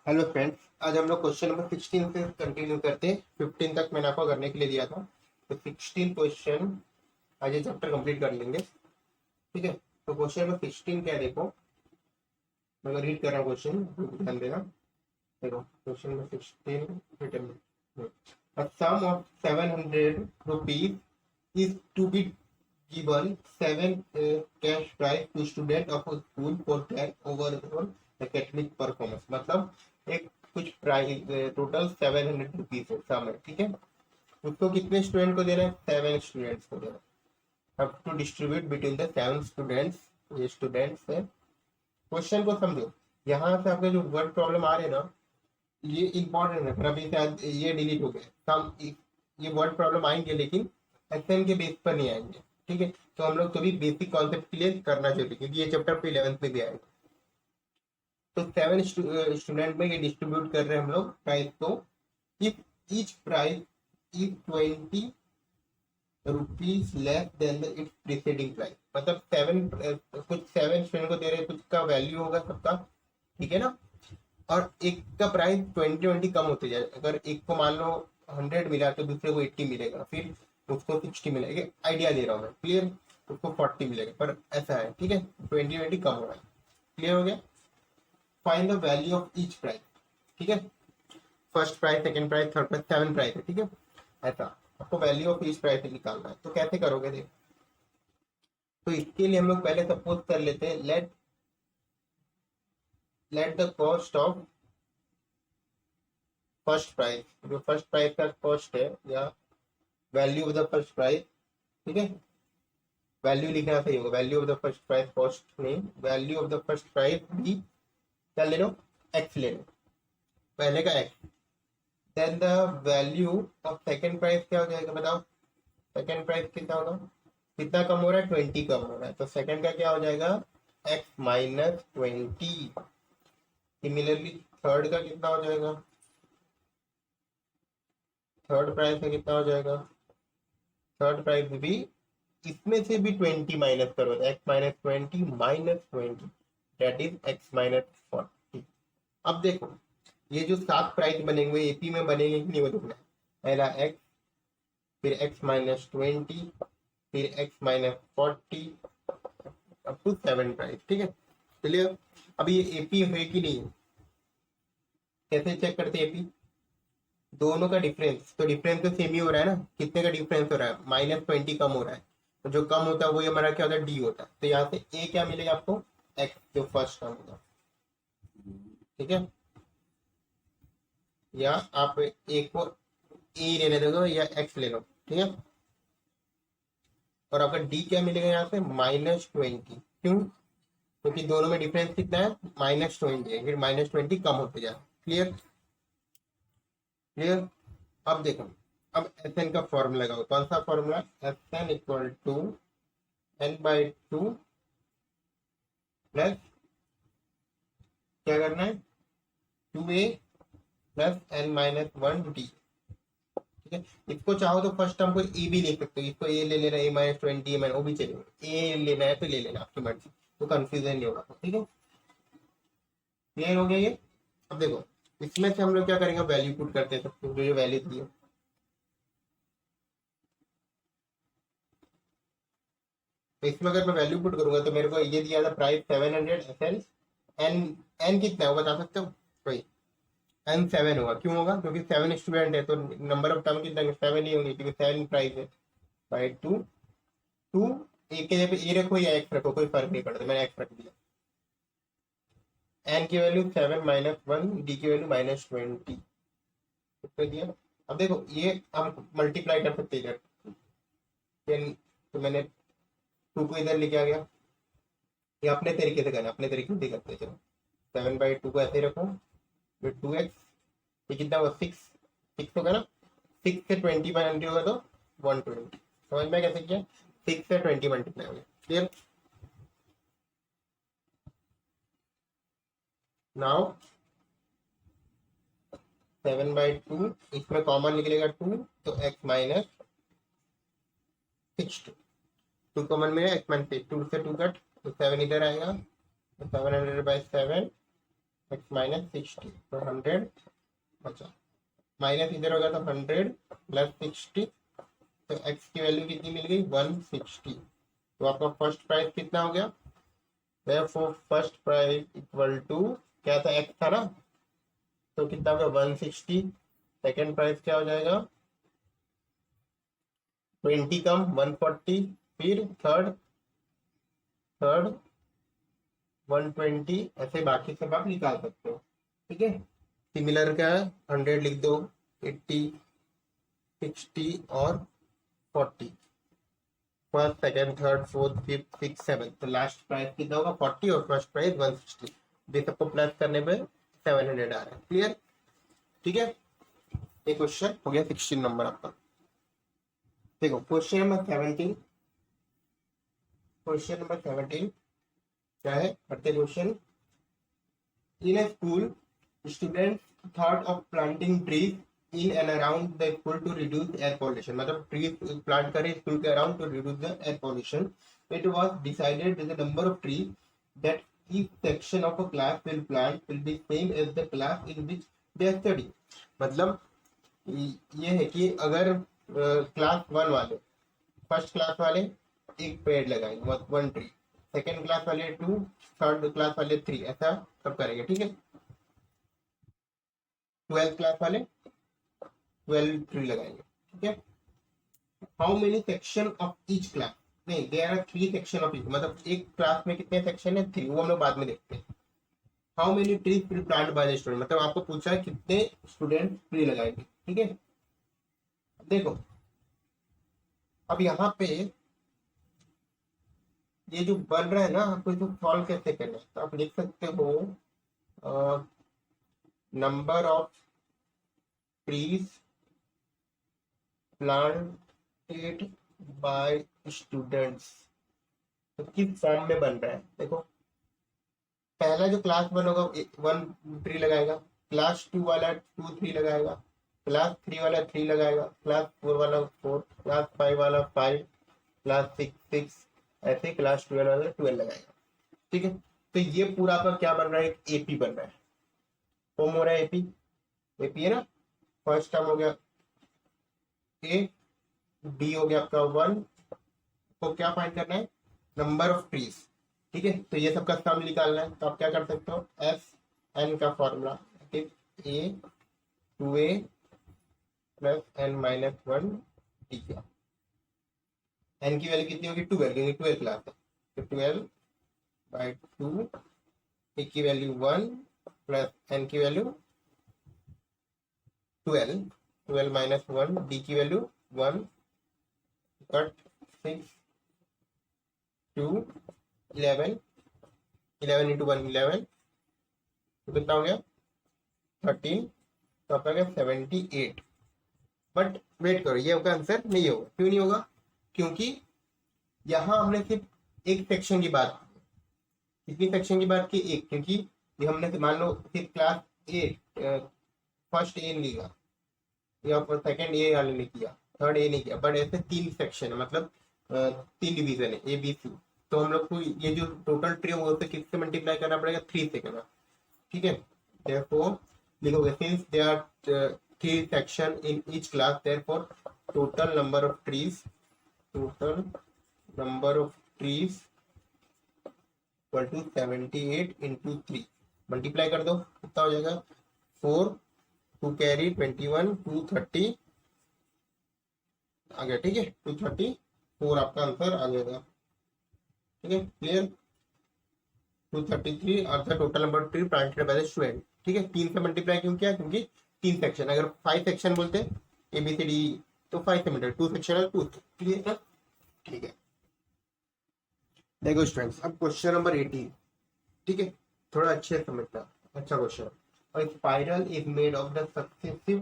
Hello friends, आज हम लोग क्वेश्चन नंबर 16 से कंटिन्यू करते हैं। 15 तक मैंने आपको करने के लिए दिया था, तो 16 क्वेश्चन आज ये चैप्टर कंप्लीट कर लेंगे। ठीक है, तो क्वेश्चन नंबर 16 क्या है, देखो मैं रीड कर रहा हूँ क्वेश्चन, ध्यान देना। देखो question number 16 written, a sum of 700 rupees is to be given 7 cash prize to student of a school for their overall academic performance। मतलब एक कुछ प्राइस टोटल 700 रुपीज है सम है, ठीक है। उसको कितने स्टूडेंट को देना है? 7 स्टूडेंट्स को देना है। अब to distribute between the 7 students, ये स्टूडेंट्स है। क्वेश्चन को समझो, यहाँ से आपके जो वर्ड प्रॉब्लम आ रहे हैं ना, ये इंपॉर्टेंट है। पर अभी शायद ये डिलीट हो गए सम, ये वर्ड प्रॉब्लम आएंगे लेकिन एसएन के बेस पर नहीं आएंगे। ठीक है, तो हम लोग कभी बेसिक कॉन्सेप्ट क्लियर करना चाहिए, क्योंकि ये चैप्टर पे 11th में भी आएगा। तो 7 स्टूडेंट में ये डिस्ट्रीब्यूट कर रहे हैं हम लोग प्राइस को। If each price is 20 rupees less than the it's preceding price, मतलब 7 कुछ 7 स्टूडेंट को दे रहे हैं, कुछ का वैल्यू होगा सबका, ठीक है ना। और एक का प्राइस 20 कम होते जाए। अगर एक को मान लो 100 मिला तो दूसरे को 80 मिलेगा, फिर उसको 60 मिलेगा। आइडिया दे रहा हूँ मैं, क्लियर। उसको 40 मिलेगा, पर ऐसा है, ठीक है। 20 कम हो रहा है, क्लियर हो गया। Find the value of each price, ठीक है। First price, second price, third price, 7 price है, ठीक है। ऐसा आपको वैल्यू ऑफ ईच प्राइस निकालना है। तो कैसे करोगे, देखो। तो इसके लिए हम लोग पहले सपोज कर लेते हैं, let the cost of first price, जो फर्स्ट प्राइस का कॉस्ट है, या value of the first price, ठीक है। वैल्यू लिखना सही होगा, value of the first price, cost नहीं, value of the first price भी क्या ले लो, एक्स ले लो, पहले का x. Then the value of second price क्या हो जाएगा, बताओ। सेकंड प्राइस कितना होगा, कितना कम हो रहा है, 20 कम हो रहा है, तो सेकंड का क्या हो जाएगा, एक्स माइनस 20। सिमिलरली थर्ड का कितना हो जाएगा, थर्ड प्राइस का कितना हो जाएगा, थर्ड प्राइस भी इसमें से भी 20 माइनस करो, x minus 20 minus 20, that is x minus 40। अब देखो, ये जो 7 प्राइस बनेंगे एपी में बनेंगे कि नहीं, वो देखना है। पहला एक्स, फिर एक्स माइनस 20, फिर x minus 40, up to 7 price, ठीक है। चलिए, अब ये एपी है कि नहीं, कैसे चेक करते हैं एपी। दोनों का डिफरेंस, तो डिफरेंस तो सेम ही हो रहा है ना। कितने का डिफरेंस हो रहा है, -20 कम हो रहा है। तो जो कम होता है वही हमारा क्या होता है, डी होता है। तो यहाँ से ए क्या मिलेगा आपको, एक्स, जो फर्स्ट टर्म होगा, ठीक है। या आप ए को ए लेने दोगे या एक्स ले लो, ठीक है। और आपका डी क्या मिलेगा यहाँ से, -20। क्यों, क्योंकि दोनों में डिफरेंस कितना है, -20 है, फिर -20 कम होते जाए। Clear, clear. अब देखो, अब एस एन का फॉर्मूला लगाओ। कौन सा formula, S N equal to n/2 plus, क्या करना है, 2a प्लस n-1d, ठीक है। इसको चाहो तो फर्स्ट टर्म को ए भी ले सकते हो, इसको ए ले लेना, a-20 वो भी चलेगा। ए लेना है तो ले लेना, आपकी मर्जी, तो कंफ्यूजन नहीं होगा, ठीक है। क्लियर हो गया ये। अब देखो, इसमें से हम लोग क्या करेंगे, वैल्यू पुट करते हैं सबको, जो वैल्यू दी है। तो इसमें अगर मैं वैल्यू पुट करूंगा तो मेरे को ये दिया था प्राइस 700 एसएल। एन, एन कितना है वो बता सकते हो, वही n7 होगा। क्यों होगा, क्योंकि 7 स्टूडेंट है, तो नंबर ऑफ टर्म कितना, 7 ही होंगे, क्योंकि 7 प्राइस है। बाई 2, 2, एक के जगह पे ए रखो या एक्स रखो, कोई फर्क नहीं पड़ता, मैंने एक्स रख दिया। एन की वैल्यू 7-1, डी की वैल्यू -20 दिया। अब देखो, ये हम मल्टीप्लाई कर सकते हैं इधर, तो मैंने 2 को इधर लेके आ गया। ये अपने तरीके से करना, अपने तरीके से करते हैं, चलो। 7/2 को ऐसे रखो, फिर 2x, ये कितना हुआ, 6, 6 होगा ना। 6 से 20 मल्टीप्लाई होगा तो 120। समझ में कैसे किया, 6 से 20 मल्टीप्लाई हो गया। क्लियर, नाउ 7/2, इसमें कॉमन निकलेगा 2, तो x माइनस 6, 2 कॉमन में x माइनस 2 से 2 कट, तो 7 इधर आएगा, तो 700/7 एक्स माइनस 60, तो 100 बचा, माइनस इधर होगा तो 100 प्लस 60, तो एक्स की वैल्यू कितनी मिल गई 160। तो आपका फर्स्ट प्राइस कितना हो गया, therefore first price equal to क्या था, एक्स था ना, तो कितना होगा 160। सेकेंड प्राइस क्या हो जाएगा 20 कम 140, फिर थर्ड थर्ड 120, ऐसे बाकी सब आप निकाल सकते हो। ठीक है, सिमिलर का 100 लिख दो, 80, 60 और 40, first second third fourth fifth six seven, तो लास्ट प्राइस कितना होगा 40 और फर्स्ट प्राइस 160। ये सबको प्लस करने पे 700 आ रहा है। क्लियर? ठीक है, ये क्वेश्चन हो गया 16 नंबर आपका। देखो क्वेश्चन नंबर 17, क्वेश्चन नंबर 17 क्या है, पढ़ते question. In A school, students thought of planting trees in and around the school to reduce air pollution, मतलब trees plant करें स्कूल के around to reduce the air pollution. It was decided that the number of trees that each section of a class will plant will be same as the class in which they are study. मतलब ये है कि अगर class one वाले, first class वाले एक पेड़ लगाएंगे, वन ट्री, सेकेंड क्लास वाले टू, थर्ड क्लास वाले थ्री, ऐसा सब करेंगे। ठीक है, 12th क्लास वाले 12 ट्री लगाएंगे। ठीक है, how many section of each class, नहीं there are 3 section of each, मतलब एक क्लास में कितने सेक्शन है 3, वो हम लोग बाद में देखते हैं। How many trees will plant by the student, मतलब आपको पूछा है कितने स्टूडेंट ट्री लगाएंगे। ठीक है, देखो अब यहाँ पे ये जो बन रहा है ना, आपको इसको सॉल्व कैसे करना है, तो आप लिख सकते हो number of trees planted by students, तो किस फॉर्म में बन रहा है। देखो पहला जो क्लास वन होगा 1 ट्री लगाएगा, क्लास टू वाला 2 3 लगाएगा, क्लास 3 वाला 3 लगाएगा, क्लास 4 वाला 4, क्लास 5 वाला 5, क्लास 6 6, ऐसे क्लास 12 वाला 12 लगाएगा। ठीक है, तो ये पूरा आपका क्या बन रहा है, एक एपी बन रहा है, फॉर्म हो रहा है एपी, एपी है ना। फर्स्ट टर्म हो गया ए, डी हो गया आपका 1, को क्या फाइंड करना है, नंबर ऑफ ट्रीज। ठीक है, तो ये सबका सम निकालना है, तो आप क्या कर सकते हो, एस एन का formula, a 2a plus n minus 1 d का, एन की वैल्यू कितनी होगी 12, क्योंकि 12 क्लास है, तो 12 बाई 2, ए की वैल्यू 1 प्लस एन की वैल्यू 12, 12 माइनस 1, डी की वैल्यू 1, कट 6 2 11, 11 इंटू 1 11, तो कितना हो गया 13, तो आपका गया 78। बट वेट करो, ये आपका आंसर नहीं होगा, क्यों नहीं होगा, क्योंकि यहाँ हमने सिर्फ एक सेक्शन की बात की, कितनी सेक्शन की बात की, एक, क्योंकि ये हमने मान लो सिर्फ क्लास ए, फर्स्ट ए नहीं लिया या सेकंड ए वाले ने किया, थर्ड ए नहीं किया, बट ऐसे 3 सेक्शन है, मतलब 3 डिवीजन है ए बी सी, तो हम लोग को ये जो टोटल ट्री होगा उसे किससे मल्टीप्लाई करना पड़ेगा 3 से करना। ठीक है, therefore लिखोगे since there are 3 section in each class, therefore total number of trees equal to 78 into 3, multiply कर दो कितना हो जाएगा 4, 2 कैरी 21, 230 आ गया। ठीक है, 234 आपका आंसर आ जाएगा। ठीक है, क्लियर, 233 और the total number of tree planted by the student. ठीक है, 3 से मल्टीप्लाई क्यों किया, क्योंकि 3 सेक्शन, अगर 5 सेक्शन बोलते ए बी सी डी तो 5 से मल्टीप्लाई, 2 सेक्शन है 2। क्लियर है, ठीक है। देखो स्टूडेंट्स, अब क्वेश्चन नंबर 18, ठीक है, थोड़ा अच्छे से समझना, अच्छा क्वेश्चन। और spiral is made of the successive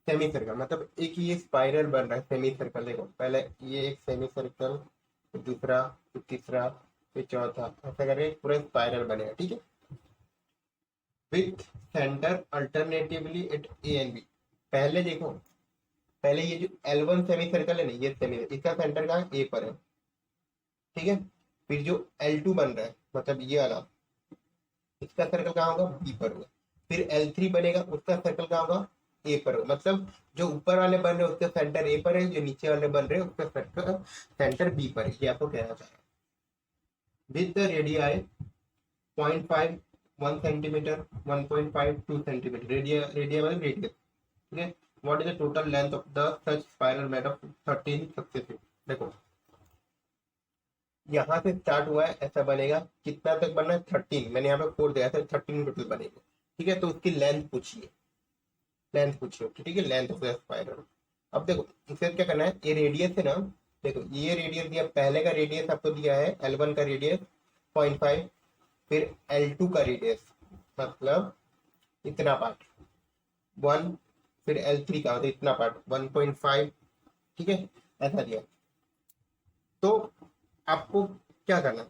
semi circle, मतलब एक ये स्पाइरल बन रहा है सेमी सर्कल। देखो पहले ये एक सेमी सर्कल, फिर दूसरा, फिर तीसरा, फिर चौथा, ऐसा करके पूरा स्पाइरल बनेगा। ठीक है, with centre alternatively at A and B. पहले देखो, पहले ये जो L1 सेमी सर्कल है ना, ये सेमी, इसका सेंटर कहाँ है, ए पर है। ठीक है, फिर जो L2 बन रहा है, मतलब ये वाला, इसका सर्कल कहाँ होगा, बी पर होगा। फिर L3 बनेगा, उसका सर्कल कहाँ होगा, ए पर होगा। मतलब जो ऊपर वाले बन रहे हैं उसका सेंटर ए पर है, जो नीचे वाले बन रहे हैं उसका सर्कल सेंटर बी पर है। ये आपको कहना चाह रहा है। With the radii 0.5 1 centimetre 1.5 2 centimetre, radii मतलब रेडियस, ठीक है। What is the total length of the such spiral made of 13 successive. देखो यहाँ से स्टार्ट हुआ है, ऐसा बनेगा, कितना तक बनना है 13, मैंने यहाँ पे 4 दिया था, 13 टोटल बनेगा, ठीक है। तो उसकी लेंथ पूछिए, लेंथ पूछिए, ठीक है, लेंथ ऑफ द स्पाइरल। अब देखो इसे क्या करना है, ये रेडियस है ना, देखो ये रेडियस दिया, पहले का रेडियस आपको दिया है L1 का रेडियस 0.5, फिर L2 का रेडियस मतलब इतना पार्ट 1, फिर L3 का होता इतना पार्ट 1.5, ठीक है, ऐसा दिया। तो आपको क्या करना है,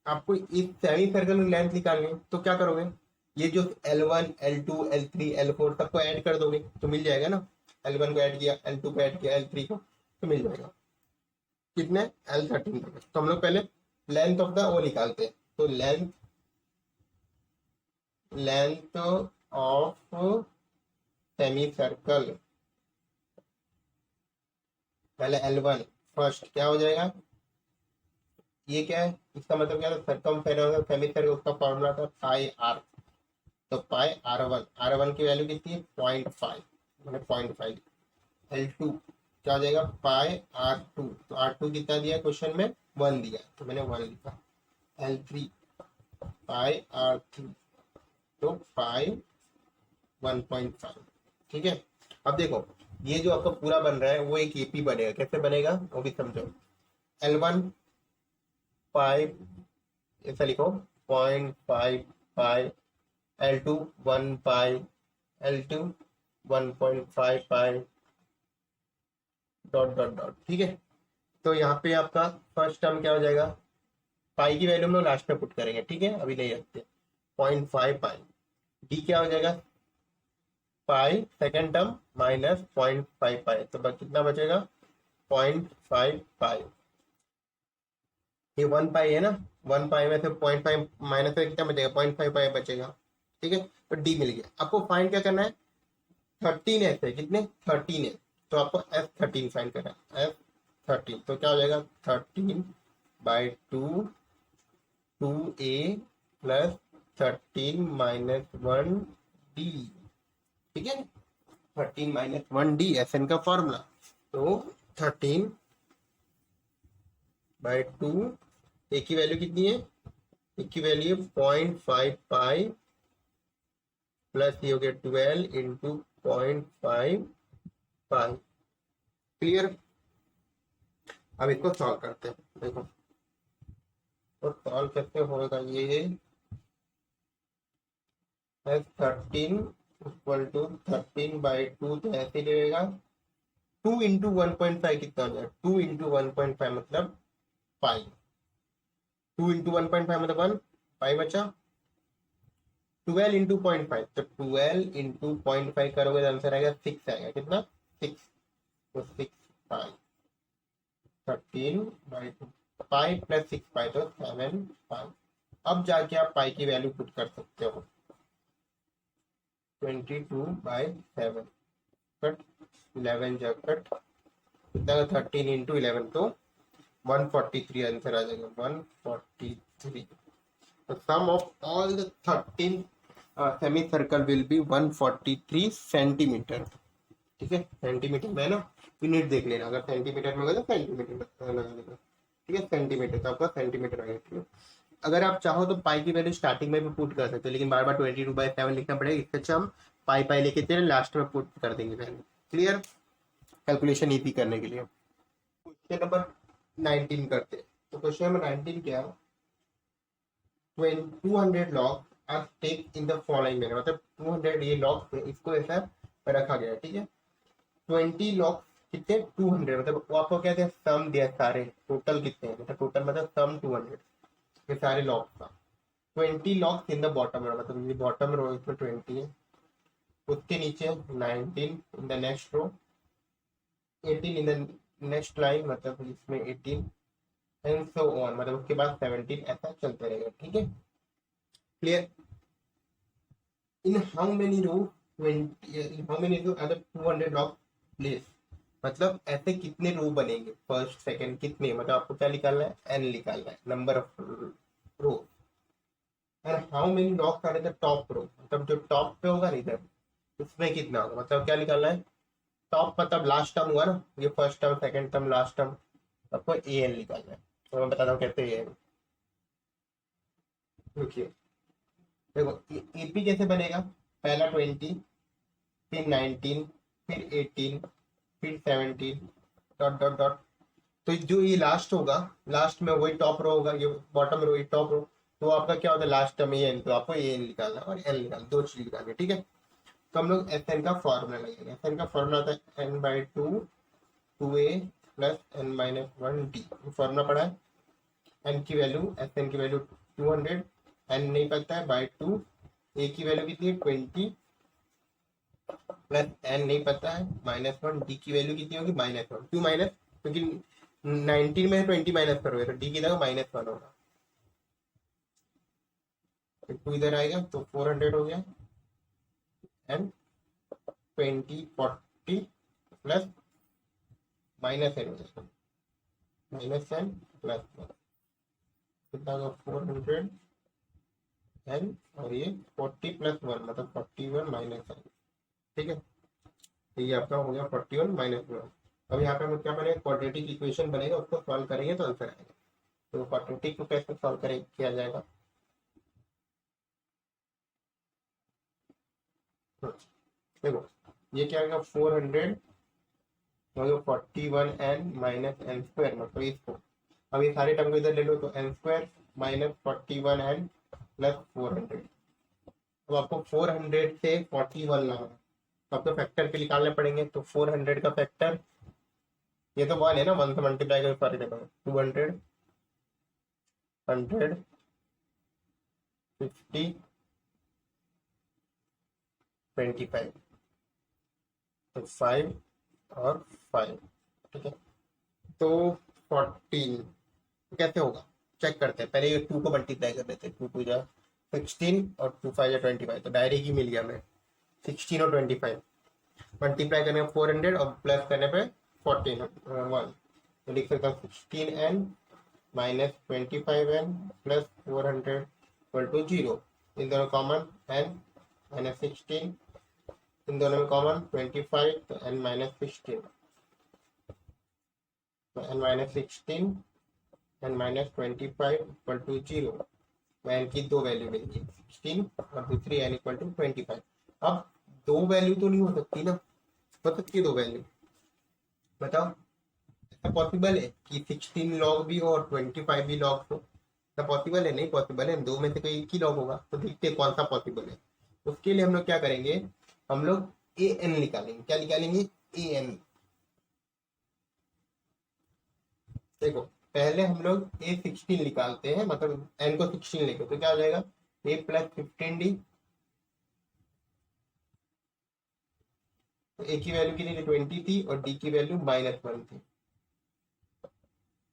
आपको इस सेमी सर्कल में लेंथ निकालनी है, तो क्या करोगे, ये जो L1 L2 L3 L4 सबको ऐड कर दोगे तो मिल जाएगा ना। L1 को ऐड किया, L2 को ऐड किया, L3 को, तो मिल जाएगा कितने, L13 तक। तो हम लोग पहले लेंथ ऑफ द वो निकालते हैं। तो लेंथ ऑफ सेमी सर्कल, पहले L1 फर्स्ट क्या हो जाएगा, ये क्या है, इसका मतलब क्या है, सर्कमफेरेंस ऑफ सेमी सर्कल, उसका फॉर्मूला था पाई आर। तो पाई R1 की वैल्यू कितनी है 0.5, मैंने 0.5। L2 क्या हो जाएगा, पाई R2, तो R2 कितना दिया क्वेश्चन में, 1 दिया, तो मैंने 1 लिखा। L3 पाई R3, तो पाई 1.5, ठीक है। अब देखो ये जो आपका पूरा बन रहा है वो एक एपी बनेगा, कैसे बनेगा वो भी समझो। L1 पाई, ऐसा लिखो 0.5 पाई, L2 1 पाई, L2 1.5 पाई, डॉट डॉट डॉट, ठीक है। तो यहाँ पे आपका फर्स्ट टर्म क्या हो जाएगा, पाई की वैल्यू हम लोग लास्ट में पुट करेंगे, ठीक है, अभी नहीं रखते। 0.5 पाई, डी क्या हो जाएगा, पाई सेकेंड टर्म माइनस 0.5 पाई, तो कितना बचेगा 0.5 पाई। ये 1 पाई है ना, 1 पाई में से 0.5 माइनस से कितना बचेगा, 0.5 पाई बचेगा, ठीक है। तो डी मिल गया। आपको फाइंड क्या करना है, 13 है, कितने 13 है, तो आपको F13 फाइंड करना है। F13 तो क्या हो जाएगा 13/2 2a प्लस 13 - 1d, ठीक है। 13 - 1d Sn का फॉर्मूला। तो 13/2, ए की वैल्यू कितनी है, ए की वैल्यू 0.5 पाई प्लस ये हो गया 12 इंटू 0.5 पाई। क्लियर। अब इसको सॉल्व करते हैं, देखो तो सॉल्व कैसे होगा, ये F13 इक्वल टू 13/2, तो ऐसे रहेगा 2 इंटू 1.5 कितना हो जाएगा, 2 इंटू 1.5 मतलब पाई, 2 इंटू 1.5 मतलब 1 पाई बचा। 12 इंटू 0.5, तो 12 इंटू 0.5 करोगे तो आंसर आएगा 6 आएगा, कितना 6, तो 6 पाई, 13/2 पाई प्लस 6 पाई, तो 7 पाई। अब जाके आप पाई की वैल्यू पुट कर सकते हो, 22/7, कट 11 जब कट कितना, 13 इंटू 11, तो 143 आंसर आ जाएगा, 143। The sum of all the 13 semicircle will be 143 centimetre, ठीक है। सेंटीमीटर में है ना, यूनिट देख लेना, अगर सेंटीमीटर में होगा तो सेंटीमीटर लगा देना, ठीक है। सेंटीमीटर तो आपका सेंटीमीटर आ गया, ठीक है। अगर आप चाहो तो पाई की वैल्यू स्टार्टिंग में भी पुट कर सकते हो, लेकिन बार बार 22/7 लिखना पड़ेगा, इससे अच्छा हम पाई पाई लेके चले लास्ट में पुट कर देंगे वैल्यू। क्लियर, कैलकुलेशन इजी करने के लिए। क्वेश्चन नंबर 19 करते हैं। तो क्वेश्चन नंबर 19 क्या है, when 200 log are take in the following manner, मतलब 200 ये लॉग इसको ऐसा रखा गया है, ठीक है। 20 लॉग कितने 200, मतलब वो आपको क्या दिया, सम दिया सारे, टोटल कितने हैं, मतलब टोटल मतलब सम 200, ये सारे लॉग का। 20 logs in the bottom row, मतलब ये बॉटम रो इसमें 20 है, उसके नीचे 19 in the next row, 18 in the next line, मतलब इसमें 18 एंड सो ऑन, मतलब उसके बाद 17, ऐसा चलते रहेगा, ठीक है। Clear. In how many row 20, in how many row other 200 log place, मतलब ऐसे कितने रो बनेंगे फर्स्ट सेकंड कितने, मतलब आपको क्या निकालना है, एन निकालना है, number of row. And how many logs are in the top row, मतलब जो टॉप पे होगा ना इधर, उसमें कितना होगा, मतलब क्या निकालना है, टॉप मतलब लास्ट टर्म हुआ ना, ये first term second term last term, आपको ए एन निकालना है। तो मैं बताता हूँ कैसे ए एन। देखिए, देखो एपी कैसे बनेगा, पहला 20, फिर 19, फिर 18, फिर 17, डॉट डॉट डॉट। तो जो ये लास्ट होगा, लास्ट में वही टॉप रो होगा, ये बॉटम रो, ये टॉप रो, तो आपका क्या होता है लास्ट टर्म ए एन, तो आपको ए एन निकालना है और एल निकालना, दो चीज निकालनी है, ठीक है। तो हम लोग एस एन का फॉर्मूला लगेगा, एस एन का फॉर्मूला होता है n by two, two a plus n minus one d, formula पड़ा है। एन की वैल्यू, एस एन की वैल्यू 200, एन नहीं पता है बाई टू, ए की वैल्यू कितनी है 20, प्लस एन नहीं पता है माइनस वन, डी की वैल्यू कितनी होगी माइनस वन, क्यों माइनस, क्योंकि 19 में 20 माइनस करोगे तो डी की जगह माइनस वन होगा, टू इधर आएगा तो 400 हो गया, एंड 2040 प्लस माइनस एन हो जाएगा, माइनस एन प्लस कितना होगा 400 एन, और ये 40 प्लस वन मतलब 41 माइनस एन, ठीक है। तो ये आपका हो गया 41 माइनस वन। अब यहाँ पे हम क्या बनेगा, क्वाड्रेटिक इक्वेशन बनेगा, उसको सॉल्व करेंगे तो आंसर आएगा। तो क्वाड्रेटिक को कैसे सॉल्व करें किया जाएगा, देखो ये क्या आएगा 400 मतलब 41 एन माइनस एन स्क्वायर, मतलब इसको अब ये सारे टर्म को इधर ले लो तो n square minus 41 n plus 400। अब आपको 400 से 41 लाना है, तो आपको फैक्टर के निकालने पड़ेंगे, तो 400 का फैक्टर, ये तो वन है ना, वन से मल्टीप्लाई कर सारे देखो 200, 100, 50, 25, तो 5 और 5, ठीक है। तो 14 कैसे होगा चेक करते हैं, पहले ये 2 को मल्टीप्लाई कर देते हैं, 2 टू जा 16 और 2 5 जा 25, तो डायरेक्ट ही मिल गया हमें 16 और 25, मल्टीप्लाई करने पे 400 और प्लस करने पे 14 वन, तो लिख सकता हूँ 16n minus 25n plus 400 equal to zero, इन दोनों कॉमन n माइनस 16, इन दोनों में कॉमन 25, तो n माइनस 16, तो n minus 16 n minus 25 equal to zero, n की दो वैल्यू मिल गई 16 और दूसरी n इक्वल टू 25। अब दो वैल्यू तो नहीं हो सकती ना, हो सकती है दो वैल्यू, बताओ ऐसा पॉसिबल है कि 16 लॉग भी हो और 25 भी लॉग हो, ऐसा पॉसिबल है, नहीं पॉसिबल है, दो में से कोई एक ही लॉग होगा, तो देखते हैं कौन सा पॉसिबल है। उसके लिए हम लोग क्या करेंगे, हम लोग ए एन निकालेंगे, क्या निकालेंगे ए एन, देखो पहले हम लोग ए 16 निकालते हैं, मतलब एन को 16 लेके, तो क्या हो जाएगा ए प्लस 15 डी, तो ए की वैल्यू कितनी थी 20 थी और डी की वैल्यू माइनस वन थी,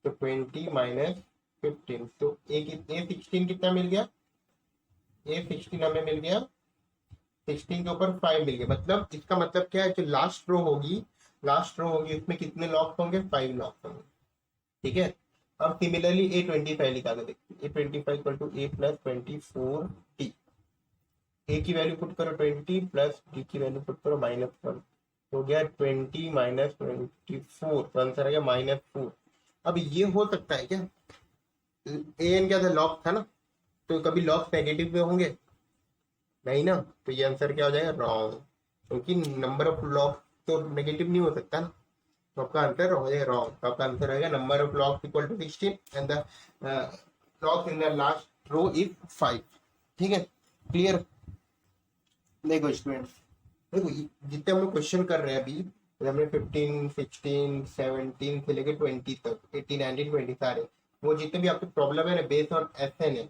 तो 20 माइनस 15, तो ए 16 कितना मिल गया, ए 16 हमें मिल गया 16 के ऊपर 5 मिल गया, मतलब इसका मतलब क्या है, जो लास्ट रो होगी, लास्ट रो होगी उसमें कितने लॉक्स होंगे 5 लॉक्स होंगे, ठीक है। अब सिमिलरली ए 25 निकालो, देखिए a 25 equal to a plus 24 t, a की वैल्यू पुट करो 20 प्लस डी की वैल्यू पुट करो माइनस वन, हो गया 20 माइनस 24, तो आंसर आ गया माइनस 4। अब ये हो सकता है क्या, ए एन क्या था लॉक था ना, तो कभी लॉक्स नेगेटिव में होंगे नहीं ना, तो ये आंसर क्या हो जाएगा रॉन्ग, क्योंकि नंबर ऑफ लॉक्स तो नेगेटिव नहीं हो सकता ना, तो आपका आंसर हो जाएगा रॉन्ग, तो आपका आंसर रहेगा number of logs equal to 16 and the logs in the last row is 5, ठीक है क्लियर। देखो स्टूडेंट्स, देखो जितने हम लोग क्वेश्चन कर रहे हैं अभी, तो हमने 15 16 17 से लेकर 20 तक 18 19 20 सारे, वो जितने भी आपके प्रॉब्लम है ना बेस्ड ऑन एसएन है,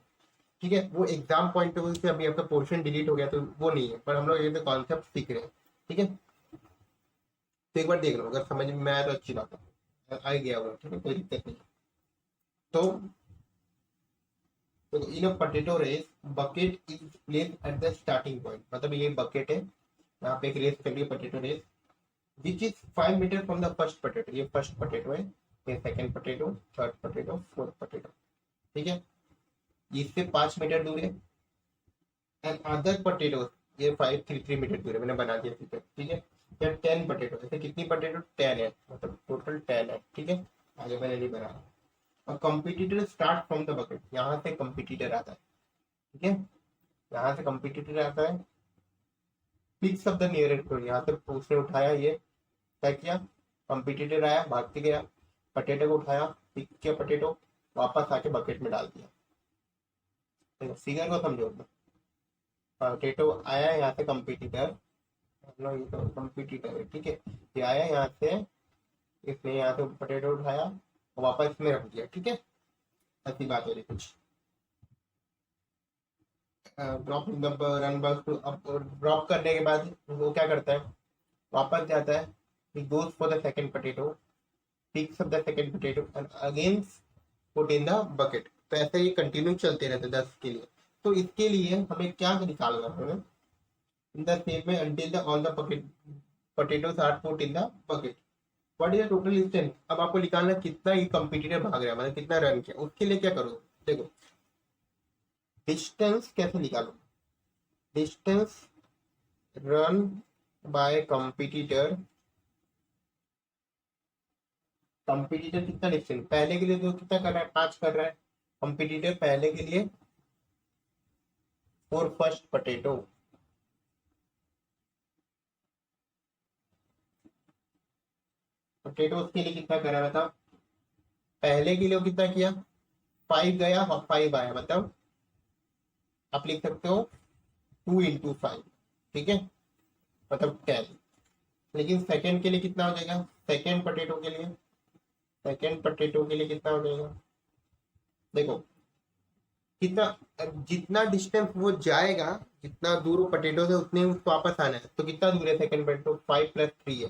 ठीक है, वो एग्जाम पॉइंट ऑफ व्यू से अभी आपका पोर्शन डिलीट हो गया तो वो नहीं है, पर हम लोग ये तो कॉन्सेप्ट सीख रहे हैं, ठीक है। तो एक बार देख लो, अगर समझ में आया तो अच्छी बात है, आ गया होगा, ठीक है कोई दिक्कत नहीं। तो तो in a potato race bucket is place at the starting point, मतलब ये बकेट है, यहाँ पे एक रेस चल रही है potato race, which is 5 metre from the first potato, ये फर्स्ट पोटैटो है, ये second potato, third potato, fourth potato, ठीक है, इससे 5 मीटर दूर है। एंड अदर पोटैटो, ये 5 3 3 मीटर दूर है, मैंने बना दिया, ठीक है। या 10 पोटैटो, ऐसे कितनी पोटैटो, 10 है, मतलब टोटल 10 है, ठीक है। आगे मैंने नहीं बनाया। और competitor start from the bucket, यहाँ से कंपटीटर आता है, ठीक है, यहाँ से कंपटीटर आता है। पिक्स ऑफ द नियरेस्ट, यहाँ से उसने उठाया, ये क्या किया, कंपटीटर आया, भाग के गया, पटेटो को उठाया, पिक किया पटेटो, वापस आके बकेट में डाल दिया। देखो फिगर को समझो, पटेटो आया यहाँ से कंपटीटर, ये तो कंपटीटर है, ठीक है, ये आया यहाँ से, इसने यहाँ से पटेटो उठाया और वापस इसमें रख दिया, ठीक है, ऐसी बात हो रही कुछ। Dropping the run box to, अब ड्रॉप करने के बाद वो क्या करता है, वापस जाता है, he goes for the second potato, picks up the second potato and again put in the bucket। तो ऐसे ये कंटिन्यू चलते रहते 10 के लिए। तो इसके लिए हमें क्या निकालना है, इन द सेम में until the all the bucket potatoes are put in the bucket, what is the total distance। अब आपको निकालना कितना ये कंपटीटर भाग रहा है, मतलब कितना रन किया, उसके लिए क्या करो, देखो डिस्टेंस कैसे निकालो, distance run by competitor, competitor कितना डिस्टेंस, पहले के लिए तो कितना कर रहा है, 5 कर रहा है, कंपटीटर पहले के लिए फॉर फर्स्ट पोटैटो, पोटैटो के लिए कितना कर रहा है बताओ, पहले के लिए वो कितना किया, 5 गया और 5 आया, मतलब आप लिख सकते हो 2 × 5, ठीक है, मतलब 10। लेकिन सेकंड के लिए कितना हो जाएगा, सेकंड पोटैटो के लिए, सेकंड पोटैटो के लिए कितना हो जाएगा, देखो कितना, जितना डिस्टेंस वो जाएगा, जितना दूर वो पोटैटो से, उतने उसको वापस आना है, तो कितना दूर है सेकंड पोटैटो, 5 + 3 है,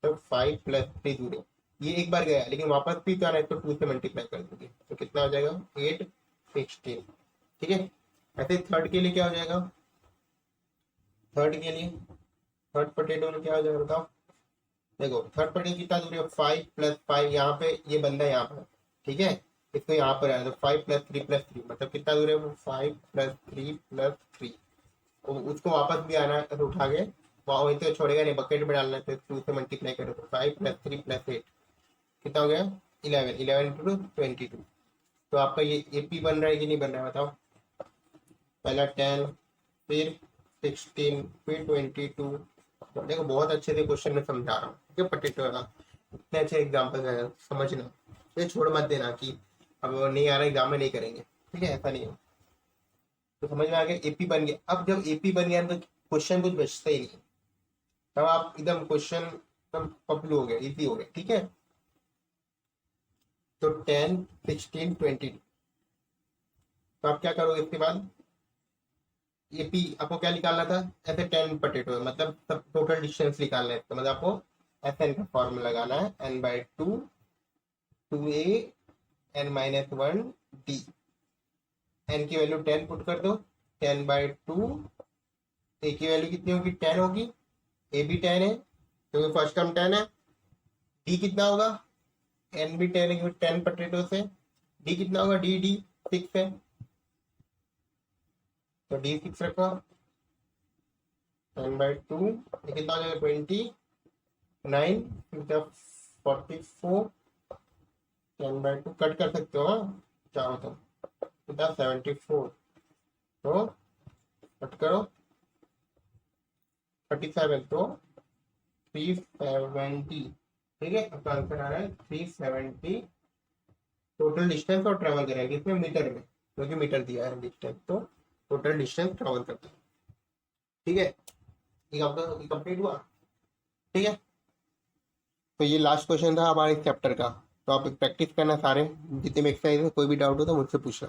तो 5 + 3 दूर है, ये एक बार गया लेकिन वापस भी तो आना है, तो 2 से मल्टीप्लाई कर दोगे तो कितना हो जाएगा 8 16, ठीक है। ऐसे थर्ड के लिए क्या हो जाएगा, थर्ड के लिए, थर्ड पोटैटो में क्या हो जाएगा बताओ, देखो थर्ड पोटैटो कितना दूर है, 5 + 5, यहाँ पे ये बंदा यहाँ पर, ठीक है, इसको यहाँ पर आया तो 5 + 3 + 3, मतलब कितना दूर है वो, 5 + 3 + 3, उसको वापस भी आना है, तो उठा के वहीं तो छोड़ेगा नहीं, बकेट में डालना है, तो 2 से मल्टीप्लाई करो, तो 5 + 3 + 8 कितना हो गया, 11, 11 × 2 22। तो आपका ये एपी बन रहा है कि नहीं बन रहा है बताओ, पहला 10, फिर 16, फिर 22। देखो बहुत अच्छे से क्वेश्चन में समझा रहा हूँ, ठीक है, पोटैटो का इतने अच्छे एग्जाम्पल है, समझना, ये छोड़ मत देना कि अब नहीं आ रहा एग्जाम में नहीं करेंगे, ठीक है, ऐसा नहीं है। तो समझ में आ गया, एपी बन गया। अब जब एपी बन गया तो क्वेश्चन कुछ बचता ही नहीं, तब आप एकदम क्वेश्चन एकदम पपलू हो गया, इजी हो गया, ठीक है। तो 10 16 22, तो आप क्या करोगे इसके बाद, एपी आपको क्या निकालना था, ऐसे 10 पोटैटो है, मतलब सब टोटल डिस्टेंस निकालना है, तो मतलब आपको एस एन का फॉर्मूला लगाना है, n/2 2a n-1 d, n की वैल्यू 10 पुट कर दो, 10/2, ए की वैल्यू कितनी होगी, 10 होगी, ए भी 10 है क्योंकि फर्स्ट टर्म 10 है, डी कितना होगा, एन भी 10 है क्योंकि 10 पोटैटो से, डी कितना होगा, डी 6 है, तो डी 6 रखो, 10/2 ये कितना हो जाएगा, 29, 44, 10/2 कट कर सकते हो, चाहो तो कितना 74, तो कट करो 37, तो 370, ठीक है, आपका आंसर आ रहा है 370 टोटल डिस्टेंस और ट्रेवल करेंगे इसमें मीटर में, क्योंकि मीटर दिया है डिस्टेंस, तो टोटल डिस्टेंस ट्रेवल करता है, ठीक है, ये आपका कंप्लीट हुआ, ठीक है। तो ये लास्ट क्वेश्चन था हमारे चैप्टर का, तो आप प्रैक्टिस करना सारे जितने में एक्सरसाइज है, कोई भी डाउट हो तो मुझसे पूछना।